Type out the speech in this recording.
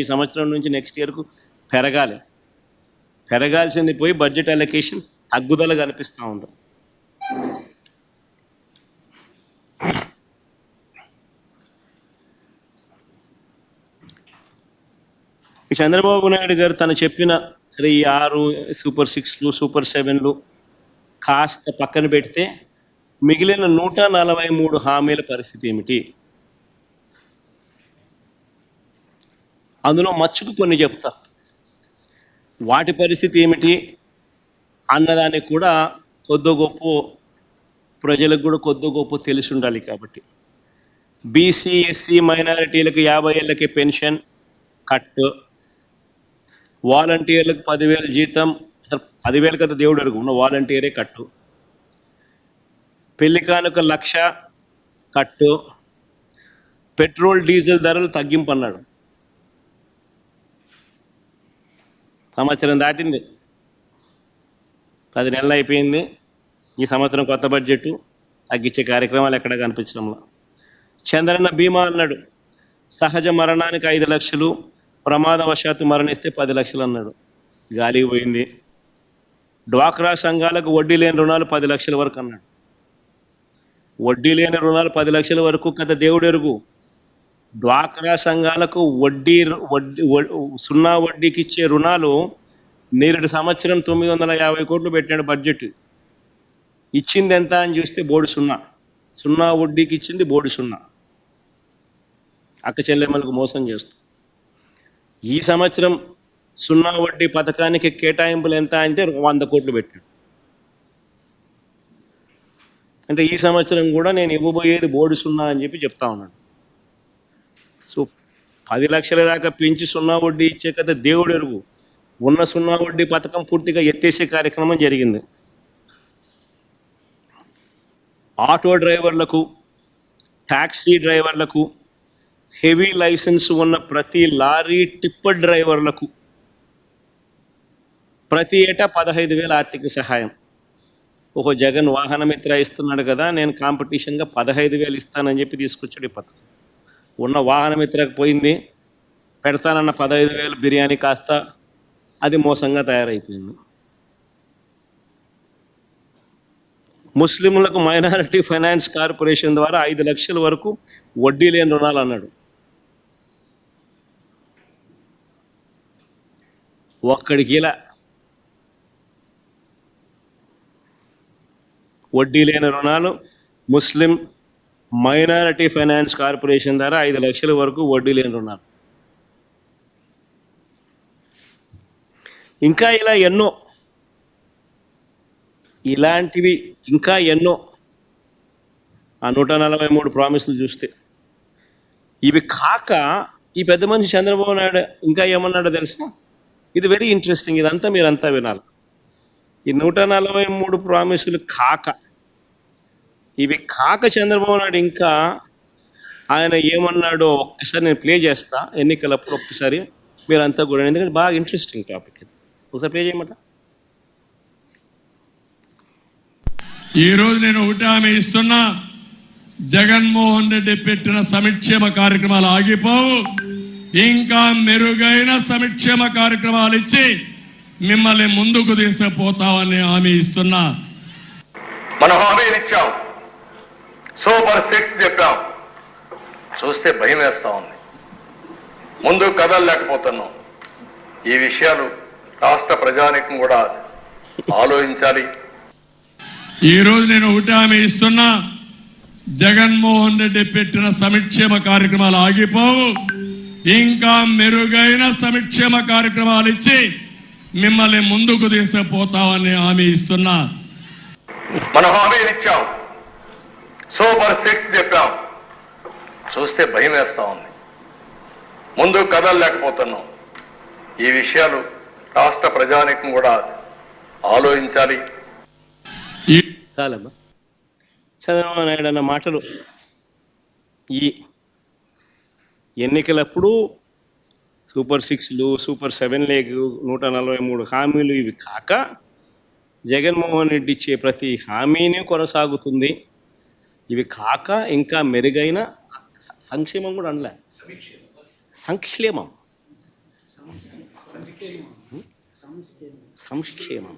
ఈ సంవత్సరం నుంచి నెక్స్ట్ ఇయర్కు పెరగాల్సింది పోయి బడ్జెట్ అలొకేషన్ తగ్గుదల కనిపిస్తూ ఉంది. చంద్రబాబు నాయుడు గారు తను చెప్పిన సరే ఈ 6 సూపర్ 6లు సూపర్ 7లు కాస్త పక్కన పెడితే మిగిలిన 143 హామీల పరిస్థితి ఏమిటి? అందులో మచ్చుకు కొన్ని చెప్తా, వాటి పరిస్థితి ఏమిటి అన్నదానికి కూడా కొద్ది గొప్ప ప్రజలకు కూడా కొద్ది గొప్ప తెలిసి ఉండాలి. కాబట్టి బీసీ ఎస్సీ మైనారిటీలకు 50 ఏళ్ళకి పెన్షన్ కట్, వాలంటీర్లకు 10,000 జీతం, అసలు 10,000 కదా దేవుడు అడుగు ఉన్న వాలంటీరే కట్టు, పెళ్లి కానుక 1,00,000 కట్టు, పెట్రోల్ డీజిల్ ధరలు తగ్గింపు అన్నాడు. సంవత్సరం దాటింది, 10 నెలలు అయిపోయింది. ఈ సంవత్సరం కొత్త బడ్జెట్ తగ్గించే కార్యక్రమాలు ఎక్కడ కనిపించడంలో. చంద్రన్న బీమా అన్నాడు, సహజ మరణానికి 5 లక్షలు, ప్రమాదవశాత్తు మరణిస్తే 10 లక్షలు అన్నాడు, గాలికి పోయింది. డ్వాక్రా సంఘాలకు వడ్డీ లేని రుణాలు 10 లక్షల వరకు అన్నాడు. వడ్డీ లేని రుణాలు 10 లక్షల వరకు కదా దేవుడు ఎరుగు. డ్వాక్రా సంఘాలకు సున్నా వడ్డీకి ఇచ్చే రుణాలు నేరుడు సంవత్సరం 950 కోట్లు పెట్టాడు బడ్జెట్. ఇచ్చింది ఎంత అని చూస్తే బోర్డు సున్నా వడ్డీకి ఇచ్చింది బోర్డు సున్నా. అక్క చెల్లెమ్మలకు మోసం చేస్తూ ఈ సంవత్సరం సున్నా వడ్డీ పథకానికి కేటాయింపులు ఎంత అంటే 100 కోట్లు పెట్టాడు. అంటే ఈ సంవత్సరం కూడా నేను ఇవ్వబోయేది బోర్డు సున్నా అని చెప్పి చెప్తా ఉన్నాడు. సో 10 లక్షల దాకా పెంచి సున్నా వడ్డీ ఇచ్చే కదా దేవుడు ఎరుగు. ఉన్న సున్నా వడ్డీ పథకం పూర్తిగా ఎత్తేసే కార్యక్రమం జరిగింది. ఆటో డ్రైవర్లకు, ట్యాక్సీ డ్రైవర్లకు, హెవీ లైసెన్స్ ఉన్న ప్రతి లారీ టిప్పర్ డ్రైవర్లకు ప్రతి ఏటా 15,000 ఆర్థిక సహాయం. జగన్ వాహనమిత్ర ఇస్తున్నాడు కదా, నేను కాంపిటీషన్గా 15,000 ఇస్తానని చెప్పి తీసుకొచ్చాడు ఈ పథకం. ఉన్న వాహనమిత్రకు పోయింది, పెడతానన్న 15,000 బిర్యానీ కాస్త అది మోసంగా తయారైపోయింది. ముస్లింలకు మైనారిటీ ఫైనాన్స్ కార్పొరేషన్ ద్వారా 5 లక్షల వరకు వడ్డీ లేని రుణాలు అన్నాడు. ఒక్కడికి ఇలా వడ్డీ లేని రుణాలు ముస్లిం మైనారిటీ ఫైనాన్స్ కార్పొరేషన్ ద్వారా 5 లక్షల వరకు వడ్డీ లేని రుణాలు. ఇంకా ఇలా ఎన్నో, ఇలాంటివి ఇంకా ఎన్నో. ఆ 143 ప్రామిసులు చూస్తే ఇవి కాక ఈ పెద్ద మనిషి చంద్రబాబు నాయుడు ఇంకా ఏమన్నాడో తెలుసా? ఇది వెరీ ఇంట్రెస్టింగ్, ఇదంతా మీరంతా వినాలి. ఈ 143 ప్రామిసులు కాక, ఇవి కాక చంద్రబాబు నాయుడు ఇంకా ఆయన ఏమన్నాడో ఒక్కసారి నేను ప్లే చేస్తా ఎన్నికలప్పుడు. ఒక్కసారి మీరంతా కూడా, ఎందుకంటే బాగా ఇంట్రెస్టింగ్ టాపిక్ ఇది. ఒకసారి ప్లే చేయమంట. ఈరోజు నేను ఒకటి హామీ ఇస్తున్నా, జగన్మోహన్ రెడ్డి పెట్టిన సంక్షేమ కార్యక్రమాలు ఆగిపోవు. ఇంకా మెరుగైన సంక్షేమ కార్యక్రమాలు ఇచ్చి మిమ్మల్ని ముందుకు తీసుకుపోతామని హామీ ఇస్తున్నా. మనం హామీలు ఇచ్చాం, సూపర్ 6 చెప్పాం, చూస్తే భయం వేస్తా ఉంది, ముందు కదలలేకపోతున్నాం. ఈ విషయాలు రాష్ట్ర ప్రజానీకం కూడా ఆలోచించాలి. ఈరోజు నేను ఒకటి హామీ ఇస్తున్నా, జగన్మోహన్ రెడ్డి పెట్టిన సంక్షేమ కార్యక్రమాలు ఆగిపోవు. ఇంకా మెరుగైన సంక్షేమ కార్యక్రమాలు ఇచ్చి మిమ్మల్ని ముందుకు తీసుకుపోతామని హామీ ఇస్తున్నా. మనం హామీలు ఇచ్చాం, సూపర్ 6 చెప్పాం, చూస్తే భయం వేస్తా ఉంది, ముందు కదలలేకపోతున్నాం. ఈ విషయాలు రాష్ట్ర ప్రజానీకం కూడా ఆలోచించాలి. చాలమ్మా, చంద్రబాబు నాయుడు అన్న మాటలు ఈ ఎన్నికలప్పుడు సూపర్ 6లు సూపర్ 7లు 143 హామీలు ఇవి కాక జగన్మోహన్ రెడ్డి ఇచ్చే ప్రతి హామీని కొనసాగుతుంది. ఇవి కాక ఇంకా మెరుగైన సంక్షేమం కూడా అనలే, సంక్షేమం సంక్షేమం